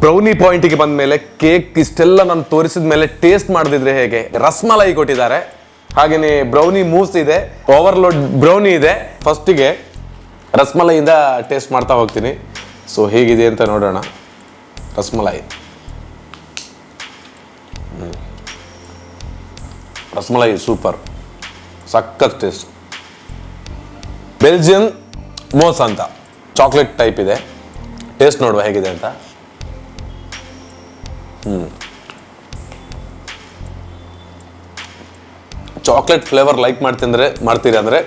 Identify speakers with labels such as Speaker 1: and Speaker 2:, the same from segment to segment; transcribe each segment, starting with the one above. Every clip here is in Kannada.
Speaker 1: ಬ್ರೌನಿ ಪಾಯಿಂಟಿಗೆ ಬಂದ ಮೇಲೆ ಕೇಕ್ ಇಷ್ಟೆಲ್ಲ ನಾನು ತೋರಿಸಿದ ಮೇಲೆ ಟೇಸ್ಟ್ ಮಾಡದಿದ್ರೆ ಹೇಗೆ? ರಸ್ಮಲೈ ಕೊಟ್ಟಿದ್ದಾರೆ, ಹಾಗೆಯೇ ಬ್ರೌನಿ ಮೂಸ್ ಇದೆ, ಓವರ್ಲೋಡ್ ಬ್ರೌನಿ ಇದೆ. ಫಸ್ಟಿಗೆ ರಸ್ಮಲೈಯಿಂದ ಟೇಸ್ಟ್ ಮಾಡ್ತಾ ಹೋಗ್ತೀನಿ. ಸೊ ಹೇಗಿದೆ ಅಂತ ನೋಡೋಣ. ರಸ್ಮಲೈ ರಸ್ಮಲೈ ಸೂಪರ್, ಸಖತ್ ಟೇಸ್ಟ್. ಬೆಲ್ಜಿಯನ್ ಮೋಸ್ ಅಂತ ಚಾಕ್ಲೇಟ್ ಟೈಪ್ ಇದೆ. ಟೇಸ್ಟ್ ನೋಡುವ ಹೇಗಿದೆ ಅಂತ. ಚಾಕ್ಲೇಟ್ ಫ್ಲೇವರ್ ಲೈಕ್ ಮಾಡ್ತೀರಿ ಅಂದರೆ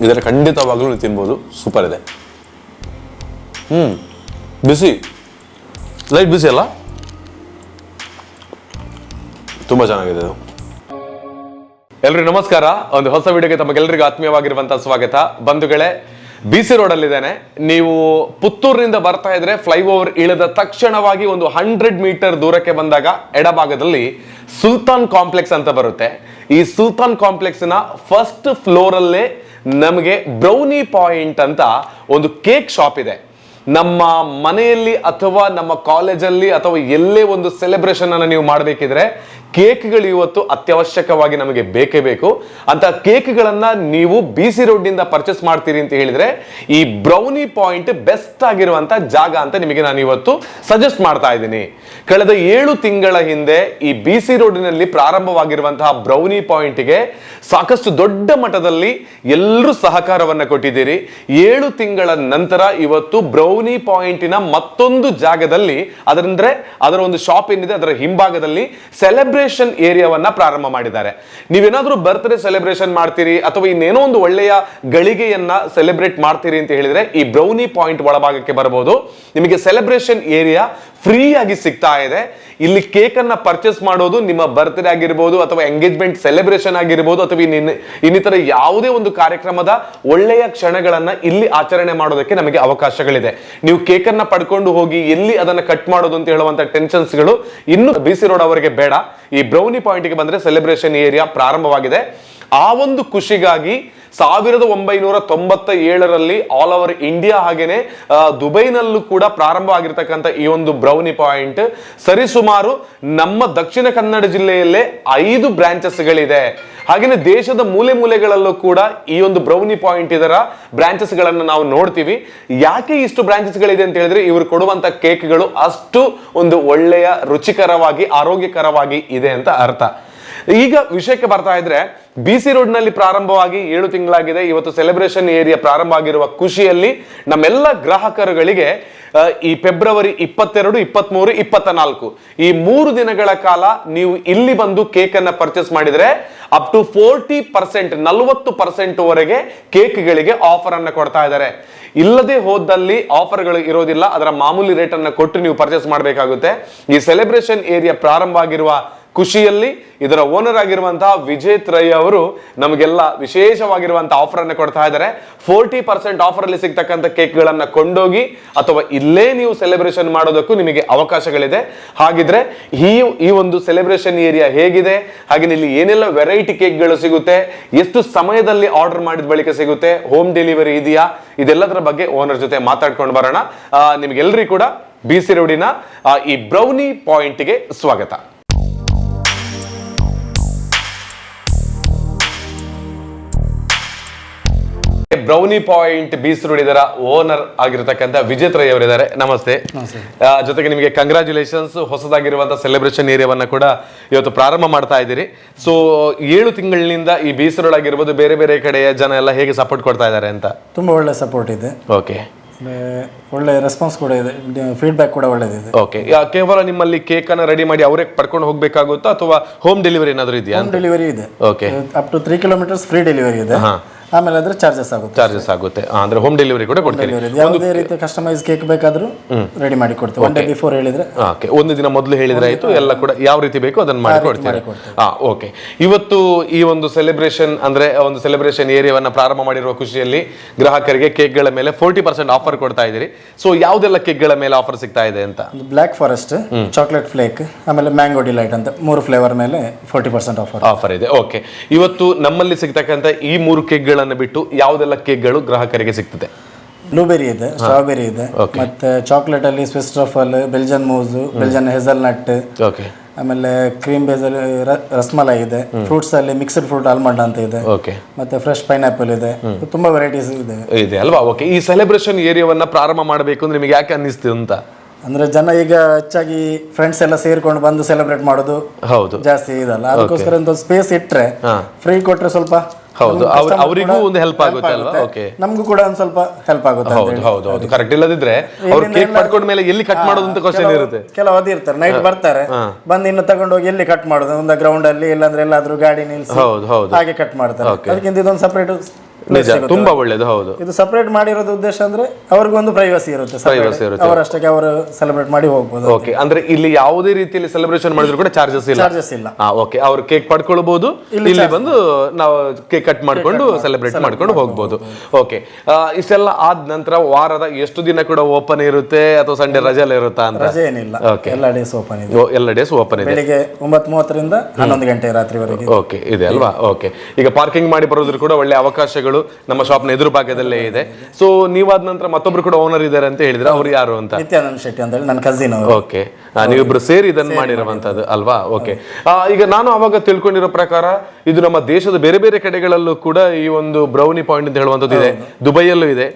Speaker 1: ಇದರ ಖಂಡಿತವಾಗ್ಲೂ ನೀವು ತಿನ್ಬೋದು. ಸೂಪರ್ ಇದೆ. ಬಿಸಿ, ಲೈಟ್ ಬಿಸಿ ಅಲ್ಲ, ತುಂಬ ಚೆನ್ನಾಗಿದೆ ಇದು. ಎಲ್ರಿಗೂ ನಮಸ್ಕಾರ. ಒಂದು ಹೊಸ ವಿಡಿಯೋಗೆ ತಮಗೆಲ್ಲರಿಗೂ ಆತ್ಮೀಯವಾಗಿರುವಂತಹ ಸ್ವಾಗತ. ಬಂಧುಗಳೇ, BC ರೋಡ್ ಅಲ್ಲಿದ್ದೇನೆ. ನೀವು ಪುತ್ತೂರಿನಿಂದ ಬರ್ತಾ ಇದ್ರೆ ಫ್ಲೈಓವರ್ ಇಳಿದ ತಕ್ಷಣವಾಗಿ ಒಂದು 100 ಮೀಟರ್ ದೂರಕ್ಕೆ ಬಂದಾಗ ಎಡಭಾಗದಲ್ಲಿ ಸುಲ್ತಾನ್ ಕಾಂಪ್ಲೆಕ್ಸ್ ಅಂತ ಬರುತ್ತೆ. ಈ ಸುಲ್ತಾನ್ ಕಾಂಪ್ಲೆಕ್ಸ್ ನ ಫಸ್ಟ್ ಫ್ಲೋರ್ ಅಲ್ಲೇ ನಮಗೆ ಬ್ರೌನಿ ಪಾಯಿಂಟ್ ಅಂತ ಒಂದು ಕೇಕ್ ಶಾಪ್ ಇದೆ. ನಮ್ಮ ಮನೆಯಲ್ಲಿ ಅಥವಾ ನಮ್ಮ ಕಾಲೇಜಲ್ಲಿ ಅಥವಾ ಎಲ್ಲೇ ಒಂದು ಸೆಲೆಬ್ರೇಷನ್ ಅನ್ನು ನೀವು ಮಾಡಬೇಕಿದ್ರೆ ಕೇಕ್ಗಳು ಇವತ್ತು ಅತ್ಯವಶ್ಯಕವಾಗಿ ನಮಗೆ ಬೇಕೇ ಬೇಕು. ಅಂತ ಕೇಕ್ಗಳನ್ನ ನೀವು BC ರೋಡ್ನಿಂದ ಪರ್ಚೇಸ್ ಮಾಡ್ತೀರಿ ಅಂತ ಹೇಳಿದ್ರೆ ಈ ಬ್ರೌನಿ ಪಾಯಿಂಟ್ ಬೆಸ್ಟ್ ಆಗಿರುವಂತ ಜಾಗ ಅಂತ ನಿಮಗೆ ನಾನು ಇವತ್ತು ಸಜೆಸ್ಟ್ ಮಾಡ್ತಾ ಇದ್ದೀನಿ. ಕಳೆದ 7 ತಿಂಗಳ ಹಿಂದೆ ಈ BC ರೋಡ್ನಲ್ಲಿ ಪ್ರಾರಂಭವಾಗಿರುವಂತಹ ಬ್ರೌನಿ ಪಾಯಿಂಟ್ಗೆ ಸಾಕಷ್ಟು ದೊಡ್ಡ ಮಟ್ಟದಲ್ಲಿ ಎಲ್ಲರೂ ಸಹಕಾರವನ್ನ ಕೊಟ್ಟಿದ್ದೀರಿ. 7 ತಿಂಗಳ ನಂತರ ಇವತ್ತು ಬ್ರೌನಿ ಪಾಯಿಂಟಿನ ಮತ್ತೊಂದು ಜಾಗದಲ್ಲಿ ಅದರ ಒಂದು ಶಾಪ್ ಏನಿದೆ ಅದರ ಹಿಂಭಾಗದಲ್ಲಿ ಸೆಲೆಬ್ರೇಷನ್ ಏರಿಯಾವನ್ನ ಪ್ರಾರಂಭ ಮಾಡಿದ್ದಾರೆ. ನೀವೇನಾದ್ರೂ ಬರ್ತ್ಡೇ ಸೆಲೆಬ್ರೇಷನ್ ಮಾಡ್ತೀರಿ ಅಥವಾ ಇನ್ನೇನೋ ಒಂದು ಒಳ್ಳೆಯ ಗಳಿಗೆಯನ್ನ ಸೆಲೆಬ್ರೇಟ್ ಮಾಡ್ತೀರಿ ಅಂತ ಹೇಳಿದ್ರೆ ಈ ಬ್ರೌನಿ ಪಾಯಿಂಟ್ ಒಳಭಾಗಕ್ಕೆ ಬರಬಹುದು. ನಿಮಗೆ ಸೆಲೆಬ್ರೇಷನ್ ಏರಿಯಾ ಫ್ರೀ ಆಗಿ ಸಿಗ್ತಾ ಇದೆ. ಇಲ್ಲಿ ಕೇಕ್ ಅನ್ನ ಪರ್ಚೇಸ್ ಮಾಡೋದು ನಿಮ್ಮ ಬರ್ತ್ಡೇ ಆಗಿರ್ಬೋದು ಅಥವಾ ಎಂಗೇಜ್ಮೆಂಟ್ ಸೆಲೆಬ್ರೇಷನ್ ಆಗಿರ್ಬೋದು ಅಥವಾ ಇನ್ನಿತರ ಯಾವುದೇ ಒಂದು ಕಾರ್ಯಕ್ರಮದ ಒಳ್ಳೆಯ ಕ್ಷಣಗಳನ್ನ ಇಲ್ಲಿ ಆಚರಣೆ ಮಾಡೋದಕ್ಕೆ ನಮಗೆ ಅವಕಾಶಗಳಿದೆ. ನೀವು ಕೇಕ್ ಅನ್ನ ಪಡ್ಕೊಂಡು ಹೋಗಿ ಎಲ್ಲಿ ಅದನ್ನ ಕಟ್ ಮಾಡೋದು ಅಂತ ಹೇಳುವಂತ ಟೆನ್ಷನ್ಸ್ಗಳು ಇನ್ನು BC ರೋಡ್ ಅವರಿಗೆ ಬೇಡ. ಈ ಬ್ರೌನಿ ಪಾಯಿಂಟ್ಗೆ ಬಂದ್ರೆ ಸೆಲೆಬ್ರೇಷನ್ ಏರಿಯಾ ಪ್ರಾರಂಭವಾಗಿದೆ. ಆ ಒಂದು ಖುಷಿಗಾಗಿ 1997ರಲ್ಲಿ ಆಲ್ ಓವರ್ ಇಂಡಿಯಾ ಹಾಗೇನೆ ದುಬೈನಲ್ಲೂ ಕೂಡ ಪ್ರಾರಂಭ ಆಗಿರ್ತಕ್ಕಂಥ ಈ ಒಂದು ಬ್ರೌನಿ ಪಾಯಿಂಟ್ ಸರಿಸುಮಾರು ನಮ್ಮ ದಕ್ಷಿಣ ಕನ್ನಡ ಜಿಲ್ಲೆಯಲ್ಲೇ 5 ಬ್ರಾಂಚಸ್ಗಳಿದೆ. ಹಾಗೇನೆ ದೇಶದ ಮೂಲೆ ಮೂಲೆಗಳಲ್ಲೂ ಕೂಡ ಈ ಒಂದು ಬ್ರೌನಿ ಪಾಯಿಂಟ್ ಇದರ ಬ್ರಾಂಚಸ್ ಗಳನ್ನು ನಾವು ನೋಡ್ತೀವಿ. ಯಾಕೆ ಇಷ್ಟು ಬ್ರಾಂಚಸ್ ಗಳಿದೆ ಅಂತ ಹೇಳಿದ್ರೆ ಇವರು ಕೊಡುವಂತ ಕೇಕ್ಗಳು ಅಷ್ಟು ಒಂದು ಒಳ್ಳೆಯ ರುಚಿಕರವಾಗಿ ಆರೋಗ್ಯಕರವಾಗಿ ಇದೆ ಅಂತ ಅರ್ಥ. ಈಗ ವಿಷಯಕ್ಕೆ ಬರ್ತಾ ಇದ್ರೆ BC ರೋಡ್ ನಲ್ಲಿ ಪ್ರಾರಂಭವಾಗಿ 7 ತಿಂಗಳಾಗಿದೆ. ಇವತ್ತು ಸೆಲೆಬ್ರೇಷನ್ ಏರಿಯಾ ಪ್ರಾರಂಭ ಆಗಿರುವ ಖುಷಿಯಲ್ಲಿ ನಮ್ಮೆಲ್ಲ ಗ್ರಾಹಕರುಗಳಿಗೆ ಈ ಫೆಬ್ರವರಿ 22, 23, 24 ಈ 3 ದಿನಗಳ ಕಾಲ ನೀವು ಇಲ್ಲಿ ಬಂದು ಕೇಕ್ ಅನ್ನ ಪರ್ಚೇಸ್ ಮಾಡಿದ್ರೆ ಅಪ್ ಟು 40%, 40% ವರೆಗೆ ಕೇಕ್ಗಳಿಗೆ ಆಫರ್ ಅನ್ನ ಕೊಡ್ತಾ ಇದ್ದಾರೆ. ಇಲ್ಲದೆ ಹೋದಲ್ಲಿ ಆಫರ್ಗಳು ಇರೋದಿಲ್ಲ. ಅದರ ಮಾಮೂಲಿ ರೇಟ್ ಅನ್ನ ಕೊಟ್ಟು ನೀವು ಪರ್ಚೇಸ್ ಮಾಡಬೇಕಾಗುತ್ತೆ. ಈ ಸೆಲೆಬ್ರೇಷನ್ ಏರಿಯಾ ಪ್ರಾರಂಭ ಆಗಿರುವ ಖುಷಿಯಲ್ಲಿ ಇದರ ಓನರ್ ಆಗಿರುವಂತಹ ವಿಜೇತ್ ರೈ ಅವರು ನಮಗೆಲ್ಲ ವಿಶೇಷವಾಗಿರುವಂತಹ ಆಫರ್ ಅನ್ನು ಕೊಡ್ತಾ ಇದ್ದಾರೆ. 40% ಆಫರ್ ಅಲ್ಲಿ ಸಿಗ್ತಕ್ಕಂಥ ಕೇಕ್ಗಳನ್ನ ಕೊಂಡೋಗಿ ಅಥವಾ ಇಲ್ಲೇ ನೀವು ಸೆಲೆಬ್ರೇಷನ್ ಮಾಡೋದಕ್ಕೂ ನಿಮಗೆ ಅವಕಾಶಗಳಿದೆ. ಹಾಗಿದ್ರೆ ಈ ಒಂದು ಸೆಲೆಬ್ರೇಷನ್ ಏರಿಯಾ ಹೇಗಿದೆ, ಹಾಗೆ ಇಲ್ಲಿ ಏನೆಲ್ಲ ವೆರೈಟಿ ಕೇಕ್ಗಳು ಸಿಗುತ್ತೆ, ಎಷ್ಟು ಸಮಯದಲ್ಲಿ ಆರ್ಡರ್ ಮಾಡಿದ ಬಳಿಕ ಸಿಗುತ್ತೆ, ಹೋಮ್ ಡೆಲಿವರಿ ಇದೆಯಾ, ಇದೆಲ್ಲದರ ಬಗ್ಗೆ ಓನರ್ ಜೊತೆ ಮಾತಾಡ್ಕೊಂಡು ಬರೋಣ. ನಿಮ್ಗೆಲ್ರಿಗೂ ಕೂಡ BC ರೋಡಿನ ಈ ಬ್ರೌನಿ ಪಾಯಿಂಟ್ಗೆ ಸ್ವಾಗತ. ಬ್ರೌನಿ ಪಾಯಿಂಟ್ BC ರೋಡ್ ಇದರ ಓನರ್ ಆಗಿರತಕ್ಕಂಥ ವಿಜೇತ್ ರೈ ಅವರಿದ್ದಾರೆ. ನಮಸ್ತೆ. ಜೊತೆಗೆ ನಿಮಗೆ ಕಂಗ್ರಾಚುಲೇಷನ್ಸ್. ಹೊಸದಾಗಿರುವಂತಹ ಸೆಲೆಬ್ರೇಷನ್ ಏರಿಯಾವನ್ನ ಕೂಡ ಇವತ್ತು ಪ್ರಾರಂಭ ಮಾಡ್ತಾ ಇದ್ದೀರಿ. ಸೊ 7 ತಿಂಗಳಿನಿಂದ ಈ BC ರೋಡ್ ಆಗಿರ್ಬೋದು ಬೇರೆ ಬೇರೆ ಕಡೆಯ ಜನ ಎಲ್ಲ ಹೇಗೆ ಸಪೋರ್ಟ್ ಕೊಡ್ತಾ ಇದ್ದಾರೆ ಅಂತ?
Speaker 2: ತುಂಬಾ ಒಳ್ಳೆ ಸಪೋರ್ಟ್ ಇದೆ.
Speaker 1: ಓಕೆ,
Speaker 2: ಒಳ್ಳೆ ರೆಸ್ಪಾನ್ಸ್ ಕೂಡ ಇದೆ, ಫೀಡ್ಬ್ಯಾಕ್ ಕೂಡ ಒಳ್ಳೆದಿದೆ.
Speaker 1: ಓಕೆ, ಕೇವಲ ನಿಮ್ಮಲ್ಲಿ ಕೇಕ್ ಅನ್ನ ರೆಡಿ ಮಾಡಿ ಅವರೇ ಪಡ್ಕೊಂಡು ಹೋಗ್ಬೇಕಾಗುತ್ತಾ ಅಥವಾ ಹೋಮ್ ಡೆಲಿವರಿ ಏನಾದರೂ ಇದೆಯಾ?
Speaker 2: ಹೋಮ್ ಡೆಲಿವರಿ ಇದೆ.
Speaker 1: Okay,
Speaker 2: up to 3 kilometres free delivery ಇದೆ. ಆಮೇಲೆ ಅದ್ರ ಚಾರ್ಜಸ್ ಆಗುತ್ತೆ. ಅಂದ್ರೆ ಹೋಮ್ ಡೆಲಿವರಿ ಕೂಡ ಕೊಡ್ತೀರಿ. ಯಾವುದೇ ರೀತಿ ಕಸ್ಟಮೈಸ್ ಕೇಕ್ ಬೇಕಾದ್ರೂ ರೆಡಿ ಮಾಡಿ ಕೊಡ್ತೀವಿ. 1 ಡೇ ಬಿಫೋರ್ ಹೇಳಿದ್ರೆ,
Speaker 1: ಓಕೆ, ಒಂದು ದಿನ ಮೊದಲು ಹೇಳಿದ್ರೆ ಆಯ್ತು, ಎಲ್ಲ ಕೂಡ ಯಾವ ರೀತಿ ಬೇಕು ಅದನ್ನ ಮಾಡಿ ಕೊಡ್ತೀವಿ. ಓಕೆ, ಇವತ್ತು ಈ ಒಂದು ಸೆಲೆಬ್ರೇಷನ್ ಅಂದ್ರೆ ಒಂದು ಸೆಲೆಬ್ರೇಷನ್ ಏರಿಯಾವನ್ನ ಪ್ರಾರಂಭ ಮಾಡಿರುವ ಖುಷಿಯಲ್ಲಿ ಗ್ರಾಹಕರಿಗೆ ಕೇಕ್ಗಳ ಮೇಲೆ 40% ಆಫರ್ ಕೊಡ್ತಾ ಇದ್ದೀರಿ. ಸೊ ಯಾವ್ದೆಲ್ಲ ಕೇಕ್ಗಳ ಮೇಲೆ ಆಫರ್ ಸಿಗ್ತಾ ಇದೆ ಅಂತ?
Speaker 2: ಬ್ಲಾಕ್ ಫಾರೆಸ್ಟ್, ಚಾಕ್ಲೇಟ್ ಫ್ಲೇಕ್, ಆಮೇಲೆ ಮ್ಯಾಂಗೋ ಡಿಲೈಟ್ ಅಂತ 3 ಫ್ಲೇವರ್ ಮೇಲೆ 40% ಆಫರ್
Speaker 1: ಇದೆ. ಓಕೆ, ಇವತ್ತು ನಮ್ಮಲ್ಲಿ ಸಿಗ್ತಕ್ಕಂಥ ಈ 3 ಕೇಕ್ಗಳ ಬಿಟ್ಟು ಯಾವುದೆಲ್ಲ ಕೇಕ್ಗಳು ಗ್ರಾಹಕರಿಗೆ ಸಿಗ್ತದೆ?
Speaker 2: ಬ್ಲೂಬೆರಿ ಇದೆ, ಸ್ಟ್ರಾಬೆರಿ ಇದೆ, ಮತ್ತೆ ಚಾಕ್ಲೇಟ್ ಅಲ್ಲಿ Swiss truffle, Belgian mousse, Belgian hazelnut,
Speaker 1: okay,
Speaker 2: ಆಮೇಲೆ ಕ್ರೀಮ್ ಬೇಸಲ್ಲಿ ರಸ್ಮಲೈ ಇದೆ, ಫ್ರೂಟ್ಸ್ ಅಲ್ಲಿ ಮಿಕ್ಸ್ಡ್ ಫ್ರೂಟ್ ಆಲ್ಮಂಡ್ ಅಂತ ಇದೆ,
Speaker 1: ಓಕೆ,
Speaker 2: ಮತ್ತೆ ಫ್ರೆಶ್ ಪೈನಾಪಲ್ ಇದೆ, ತುಂಬಾ ವೆರೈಟೀಸ್ ಇದೆ
Speaker 1: ಅಲ್ವಾ. ಓಕೆ, ಈ ಸೆಲೆಬ್ರೇಷನ್ ಏರಿಯಾವನ್ನ ಪ್ರಾರಂಭ ಮಾಡಬೇಕು ಅಂದ್ರೆ ನಿಮಗೆ ಯಾಕೆ ಅನ್ನಿಸ್ತು ಅಂತ?
Speaker 2: ಅಂದ್ರೆ ಜನ ಈಗ ಹೆಚ್ಚಾಗಿ ಫ್ರೆಂಡ್ಸ್ ಎಲ್ಲ ಸೇರ್ಕೊಂಡು ಬಂದು ಸೆಲೆಬ್ರೇಟ್ ಮಾಡೋದು
Speaker 1: ಹೌದು
Speaker 2: ಜಾಸ್ತಿ ಇದಲ್ಲ, ಅದಕ್ಕೋಸ್ಕರ ಒಂದು ಸ್ಪೇಸ್ ಇಟ್ರೆ ಫ್ರೀ ಕೊಟ್ರೆ ಸ್ವಲ್ಪ
Speaker 1: ಹೌದು, ಅವರಿಗೂ ಒಂದು ಹೆಲ್ಪ್ ಆಗುತ್ತೆ ಅಲ್ವಾ. ಓಕೆ,
Speaker 2: ನಮಗೂ ಕೂಡ ಒಂದು ಸ್ವಲ್ಪ ಹೆಲ್ಪ್ ಆಗುತ್ತೆ.
Speaker 1: ಹೌದು ಹೌದು ಹೌದು, ಕರೆಕ್ಟ್. ಇಲ್ಲದಿದ್ರೆ ಅವ್ರು ಕೇಕ್ ಪಡ್ಕೊಂಡ ಮೇಲೆ ಎಲ್ಲಿ ಕಟ್ ಮಾಡೋದು ಅಂತ ಕ್ವಶನ್ ಇರುತ್ತೆ.
Speaker 2: ಕೆಲವು ಅದು ಇರ್ತಾರೆ, ನೈಟ್ ಬರ್ತಾರೆ, ಬಂದು ಇನ್ನು ತಗೊಂಡೋಗಿ ಎಲ್ಲಿ ಕಟ್ ಮಾಡೋದು, ಒಂದು ಗ್ರೌಂಡ್ ಅಲ್ಲಿ ಇಲ್ಲಾಂದ್ರೆ ಎಲ್ಲಾದ್ರೂ ಗಾಡಿ ನಿಲ್ಸಿ
Speaker 1: ಹೌದು ಹೌದು
Speaker 2: ಹಾಗೆ ಕಟ್ ಮಾಡ್ತಾರೆ. ಅದಕ್ಕಿಂತ ಇದೊಂದು ಸಪರೇಟ್
Speaker 1: ನಿಜ, ತುಂಬಾ ಒಳ್ಳೇದು. ಹೌದು,
Speaker 2: ಇದು ಸಪರೇಟ್ ಮಾಡಿರೋದು ಉದ್ದೇಶ ಅಂದ್ರೆ ಅವ್ರಿಗೊಂದು ಪ್ರೈವಸಿ ಇರುತ್ತೆ, ಅವರಷ್ಟಕ್ಕೆ ಅವರು ಸೆಲೆಬ್ರೇಟ್ ಮಾಡಿ ಹೋಗ್ಬೋದು.
Speaker 1: ಓಕೆ, ಅಂದ್ರೆ ಇಲ್ಲಿ ಯಾವುದೇ ರೀತಿಯಲ್ಲಿ ಸೆಲೆಬ್ರೇಷನ್ ಮಾಡಿದ್ರು ಕೂಡ ಚಾರ್ಜಸ್ ಇಲ್ಲ. ಓಕೆ, ಅವ್ರು ಕೇಕ್ ಪಡ್ಕೊಳ್ಬಹುದು, ಇಲ್ಲಿ ಬಂದು ನಾವು ಕೇಕ್ ಕಟ್ ಮಾಡ್ಕೊಂಡು ಸೆಲೆಬ್ರೇಟ್ ಮಾಡ್ಕೊಂಡು ಹೋಗ್ಬೋದು. ಓಕೆ, ಇಷ್ಟೆಲ್ಲ ಆದ ನಂತರ ವಾರದ ಎಷ್ಟು ದಿನ ಕೂಡ ಓಪನ್ ಇರುತ್ತೆ ಅಥವಾ ಸಂಡೇ ರಜೆ ಎಲ್ಲ ಇರುತ್ತಾ ಅಂತ?
Speaker 2: ರಜೆ ಏನಿಲ್ಲ, ಎಲ್ಲ ಡೇಸ್ ಓಪನ್ ಇದೆ.
Speaker 1: ಎಲ್ಲ ಡೇಸ್ ಓಪನ್ ಇದೆ,
Speaker 2: ಬೆಳಿಗ್ಗೆ 9:30ರಿಂದ 11 ಗಂಟೆ ರಾತ್ರಿವರೆಗೆ.
Speaker 1: ಓಕೆ, ಇದೆ ಅಲ್ವಾ. ಓಕೆ, ಈಗ ಪಾರ್ಕಿಂಗ್ ಮಾಡಿ ಬರೋದ್ರ ಕೂಡ ಒಳ್ಳೆ ಅವಕಾಶಗಳು ನಮ್ಮ ಶಾಪ್ನ ಎದುರು ಭಾಗದಲ್ಲೇ ಇದೆ. ಸೊ ನೀವಾದ ನಂತರ ಮತ್ತೊಬ್ರು ಕೂಡ ಓನರ್ ಇದ್ದಾರೆ ಅಂತ ಹೇಳಿದ್ರೆ, ಅವ್ರು ಯಾರು ಅಂತ?
Speaker 2: ನಿತ್ಯಾನಂದ್ ಶೆಟ್ಟಿ ಅಂತ ಹೇಳಿ ನನ್ನ ಕಸಿನ್ ಅವರು.
Speaker 1: ಓಕೆ, ನೀವಿಬ್ರು ಸೇರಿ ಇದನ್ನ ಮಾಡಿರುವಂತದ್ದು ಅಲ್ವಾ. ಓಕೆ, ಈಗ ನಾನು ಅವಾಗ ತಿಳ್ಕೊಂಡಿರೋ ಪ್ರಕಾರ ಇದು ನಮ್ಮ ದೇಶದ ಬೇರೆ ಬೇರೆ ಕಡೆಗಳಲ್ಲೂ ಕೂಡ ಈ ಒಂದು ಬ್ರೌನಿ ಪಾಯಿಂಟ್ ಅಂತ ಹೇಳುವಂತದ್ದು ಇದೆ. ದುಬೈಯಲ್ಲೂ ಇದೆ,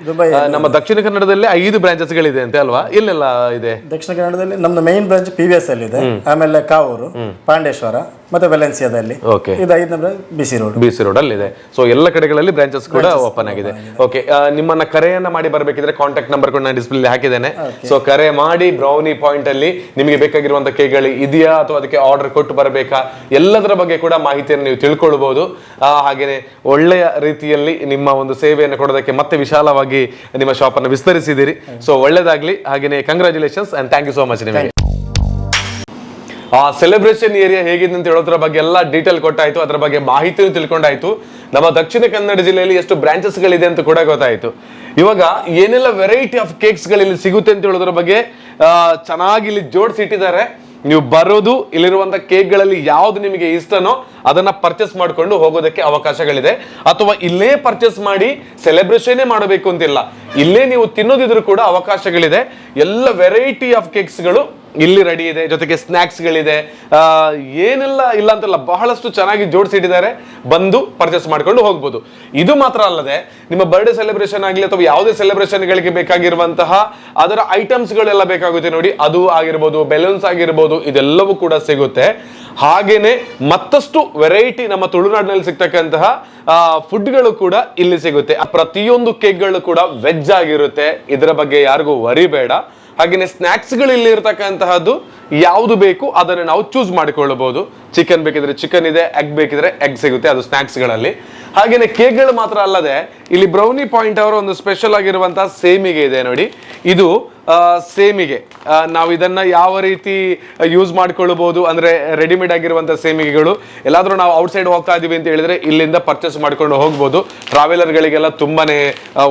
Speaker 1: ನಮ್ಮ ದಕ್ಷಿಣ ಕನ್ನಡದಲ್ಲಿ 5 ಬ್ರಾಂಚಸ್ ಗಳಿದೆ ಅಂತ ಅಲ್ವಾ? ಇಲ್ಲೆಲ್ಲ ಇದೆ
Speaker 2: ದಕ್ಷಿಣ ಕನ್ನಡದಲ್ಲಿ ನಮ್ದು ಮೈನ್ ಬ್ರಾಂಚ್ PVS ಅಲ್ಲಿ ಇದೆ, ಆಮೇಲೆ ಕಾವೂರು, ಪಾಂಡೇಶ್ವರ, ಮತ್ತೆ ವೆಲೆನ್ಸಿಯಾದಲ್ಲಿ.
Speaker 1: ಓಕೆ,
Speaker 2: ಇದು 5ನೇ ಬ್ರಾಂಚ್ BC ರೋಡ್
Speaker 1: ಅಲ್ಲಿ ಇದೆ. ಸೊ ಎಲ್ಲ ಕಡೆಗಳಲ್ಲಿ ಬ್ರಾಂಚಸ್ ಕೂಡ ಓಪನ್ ಆಗಿದೆ. ಓಕೆ, ನಿಮ್ಮನ್ನ ಕರೆಯನ್ನ ಮಾಡಿ ಬರ್ಬೇಕಿದ್ರೆ ಕಾಂಟ್ಯಾಕ್ಟ್ ನಂಬರ್ ಕೂಡ ನಾನು ಡಿಸ್ಪ್ಲೇ ಹಾಕಿದ್ದೇನೆ. ಸೊ ಕರೆ ಮಾಡಿ ಬ್ರೌನಿ ಪಾಯಿಂಟ್ ಅಲ್ಲಿ ನಿಮಗೆ ಬೇಕಾಗಿರುವಂತ ಕೇಕ್ಗಳು ಇದೆಯಾ ಅಥವಾ ಅದಕ್ಕೆ ಆರ್ಡರ್ ಕೊಟ್ಟು ಬರಬೇಕಾ, ಎಲ್ಲದರ ಬಗ್ಗೆ ಕೂಡ ಮಾಹಿತಿಯನ್ನು ನೀವು ತಿಳ್ಕೊಳ್ಬಹುದು. ಹಾಗೇನೆ ಒಳ್ಳೆಯ ರೀತಿಯಲ್ಲಿ ನಿಮ್ಮ ಒಂದು ಸೇವೆಯನ್ನು ಕೊಡೋದಕ್ಕೆ ಮತ್ತೆ ವಿಶಾಲವಾಗಿ ನಿಮ್ಮ ಶಾಪ್ ಅನ್ನು ವಿಸ್ತರಿಸಿದಿರಿ. ಸೊ ಒಳ್ಳೇದಾಗ್ಲಿ, ಹಾಗೇನೆ congratulations and thank you so much ನಿಮಗೆ. ಆ ಸೆಲೆಬ್ರೇಷನ್ ಏರಿಯಾ ಹೇಗಿದೆ ಅಂತ ಹೇಳೋದ್ರ ಬಗ್ಗೆ ಎಲ್ಲ ಡೀಟೇಲ್ ಕೊಟ್ಟಾಯ್ತು, ಅದರ ಬಗ್ಗೆ ಮಾಹಿತಿಯನ್ನು ತಿಳ್ಕೊಂಡಾಯ್ತು. ನಮ್ಮ ದಕ್ಷಿಣ ಕನ್ನಡ ಜಿಲ್ಲೆಯಲ್ಲಿ ಎಷ್ಟು ಬ್ರಾಂಚಸ್ ಗಳಿದೆ ಅಂತ ಕೂಡ ಗೊತ್ತಾಯ್ತು. ಇವಾಗ ಏನೆಲ್ಲ ವೆರೈಟಿ ಆಫ್ ಕೇಕ್ಸ್ ಗಳಲ್ಲಿ ಸಿಗುತ್ತೆ ಅಂತ ಹೇಳೋದ್ರ ಬಗ್ಗೆ ಚೆನ್ನಾಗಿ ಇಲ್ಲಿ ಜೋಡಿಸಿಟ್ಟಿದ್ದಾರೆ. ನೀವು ಬರೋದು ಇಲ್ಲಿರುವಂತ ಕೇಕ್ಗಳಲ್ಲಿ ಯಾವ್ದು ನಿಮಗೆ ಇಷ್ಟನೋ ಅದನ್ನ ಪರ್ಚೇಸ್ ಮಾಡ್ಕೊಂಡು ಹೋಗೋದಕ್ಕೆ ಅವಕಾಶಗಳಿದೆ. ಅಥವಾ ಇಲ್ಲೇ ಪರ್ಚೇಸ್ ಮಾಡಿ ಸೆಲೆಬ್ರೇಷನ್ ಮಾಡಬೇಕು ಅಂತಿಲ್ಲ, ಇಲ್ಲೇ ನೀವು ತಿನ್ನೋದಿದ್ರು ಕೂಡ ಅವಕಾಶಗಳಿದೆ. ಎಲ್ಲ ವೆರೈಟಿ ಆಫ್ ಕೇಕ್ಸ್ಗಳು ಇಲ್ಲಿ ರೆಡಿ ಇದೆ, ಜೊತೆಗೆ ಸ್ನಾಕ್ಸ್ಗಳಿದೆ. ಏನೆಲ್ಲ ಇಲ್ಲ ಅಂತಲ್ಲ, ಬಹಳಷ್ಟು ಚೆನ್ನಾಗಿ ಜೋಡಿಸಿಟ್ಟಿದ್ದಾರೆ. ಬಂದು ಪರ್ಚೇಸ್ ಮಾಡ್ಕೊಂಡು ಹೋಗ್ಬೋದು. ಇದು ಮಾತ್ರ ಅಲ್ಲದೆ ನಿಮ್ಮ ಬರ್ಡೇ ಸೆಲೆಬ್ರೇಷನ್ ಆಗಲಿ ಅಥವಾ ಯಾವುದೇ ಸೆಲೆಬ್ರೇಷನ್ಗಳಿಗೆ ಬೇಕಾಗಿರುವಂತಹ ಅದರ ಐಟಮ್ಸ್ಗಳೆಲ್ಲ ಬೇಕಾಗುತ್ತೆ ನೋಡಿ, ಅದು ಆಗಿರ್ಬೋದು, ಬೆಲೂನ್ಸ್ ಆಗಿರ್ಬೋದು, ಇದೆಲ್ಲವೂ ಕೂಡ ಸಿಗುತ್ತೆ. ಹಾಗೇನೆ ಮತ್ತಷ್ಟು ವೆರೈಟಿ ನಮ್ಮ ತುಳುನಾಡಿನಲ್ಲಿ ಸಿಗ್ತಕ್ಕಂತಹ ಫುಡ್ಗಳು ಕೂಡ ಇಲ್ಲಿ ಸಿಗುತ್ತೆ. ಪ್ರತಿಯೊಂದು ಕೇಕ್ಗಳು ಕೂಡ ವೆಜ್ ಆಗಿರುತ್ತೆ, ಇದರ ಬಗ್ಗೆ ಯಾರಿಗೂ ವರಿ ಬೇಡ. ಹಾಗೇನೆ ಸ್ನಾಕ್ಸ್ಗಳು ಇಲ್ಲಿ ಇರತಕ್ಕಂತಹದ್ದು ಯಾವುದು ಬೇಕು ಅದನ್ನು ನಾವು ಚೂಸ್ ಮಾಡಿಕೊಳ್ಳಬಹುದು. ಚಿಕನ್ ಬೇಕಿದ್ರೆ ಚಿಕನ್ ಇದೆ, ಎಗ್ ಬೇಕಿದ್ರೆ ಎಗ್ ಸಿಗುತ್ತೆ, ಅದು ಸ್ನಾಕ್ಸ್ಗಳಲ್ಲಿ. ಹಾಗೇನೆ ಕೇಕ್ಗಳು ಮಾತ್ರ ಅಲ್ಲದೆ ಇಲ್ಲಿ ಬ್ರೌನಿ ಪಾಯಿಂಟ್ ಅವರ ಒಂದು ಸ್ಪೆಷಲ್ ಆಗಿರುವಂತಹ ಸೇಮಿಗೆ ಇದೆ ನೋಡಿ. ಇದು ಸೇಮಿಗೆ ನಾವು ಇದನ್ನ ಯಾವ ರೀತಿ ಯೂಸ್ ಮಾಡ್ಕೊಳ್ಬಹುದು ಅಂದ್ರೆ, ರೆಡಿಮೇಡ್ ಆಗಿರುವಂತಹ ಸೇಮಿಗೆಗಳು ಎಲ್ಲಾದ್ರೂ ನಾವು ಔಟ್ಸೈಡ್ ಹೋಗ್ತಾ ಇದೀವಿ ಅಂತ ಹೇಳಿದ್ರೆ ಇಲ್ಲಿಂದ ಪರ್ಚೇಸ್ ಮಾಡ್ಕೊಂಡು ಹೋಗ್ಬೋದು. ಟ್ರಾವೆಲರ್ಗಳಿಗೆಲ್ಲ ತುಂಬಾನೇ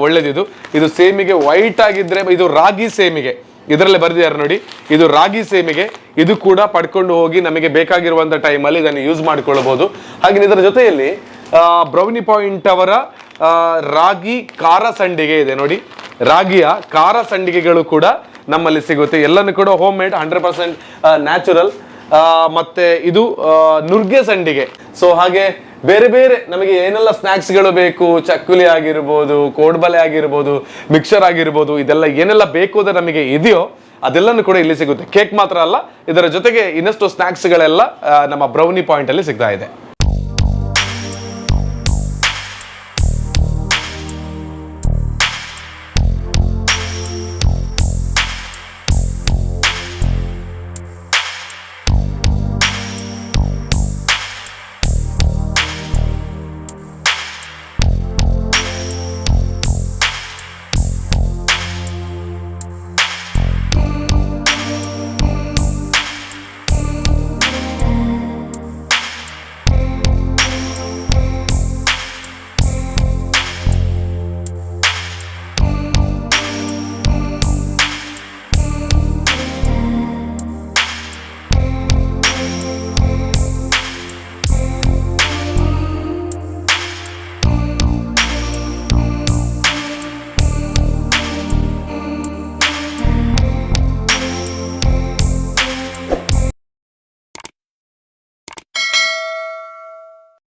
Speaker 1: ಒಳ್ಳೇದಿದು. ಇದು ಸೇಮಿಗೆ ವೈಟ್ ಆಗಿದ್ರೆ ಇದು ರಾಗಿ ಸೇಮಿಗೆ, ಇದರಲ್ಲೇ ಬರೆದಿದ್ದಾರೆ ನೋಡಿ, ಇದು ರಾಗಿ ಸೇಮಿಗೆ. ಇದು ಕೂಡ ಪಡ್ಕೊಂಡು ಹೋಗಿ ನಮಗೆ ಬೇಕಾಗಿರುವಂತ ಟೈಮಲ್ಲಿ ಇದನ್ನು ಯೂಸ್ ಮಾಡ್ಕೊಳ್ಬಹುದು. ಹಾಗೆ ಇದರ ಜೊತೆಯಲ್ಲಿ ಬ್ರೌನಿ ಪಾಯಿಂಟ್ ಅವರ ರಾಗಿ ಖಾರ ಸಂಡಿಗೆ ಇದೆ ನೋಡಿ. ರಾಗಿಯ ಖಾರ ಸಂಡಿಗೆಗಳು ಕೂಡ ನಮ್ಮಲ್ಲಿ ಸಿಗುತ್ತೆ. ಎಲ್ಲನೂ ಕೂಡ ಹೋಮ್ ಮೇಡ್, 100% ನ್ಯಾಚುರಲ್. ಮತ್ತೆ ಇದು ನುಗ್ಗೆ ಸಂಡಿಗೆ. ಸೊ ಹಾಗೆ ಬೇರೆ ಬೇರೆ ನಮಗೆ ಏನೆಲ್ಲ ಸ್ನಾಕ್ಸ್ಗಳು ಬೇಕು, ಚಕ್ಕುಲಿ ಆಗಿರ್ಬೋದು, ಕೋಡ್ಬಲೆ ಆಗಿರ್ಬೋದು, ಮಿಕ್ಸರ್ ಆಗಿರ್ಬೋದು, ಇದೆಲ್ಲ ಏನೆಲ್ಲ ಬೇಕು ಅಂತ ನಮಗೆ ಇದೆಯೋ ಅದೆಲ್ಲನೂ ಕೂಡ ಇಲ್ಲಿ ಸಿಗುತ್ತೆ. ಕೇಕ್ ಮಾತ್ರ ಅಲ್ಲ, ಇದರ ಜೊತೆಗೆ ಇನ್ನಷ್ಟು ಸ್ನಾಕ್ಸ್ಗಳೆಲ್ಲ ನಮ್ಮ ಬ್ರೌನಿ ಪಾಯಿಂಟ್ ಅಲ್ಲಿ ಸಿಗ್ತಾ ಇದೆ.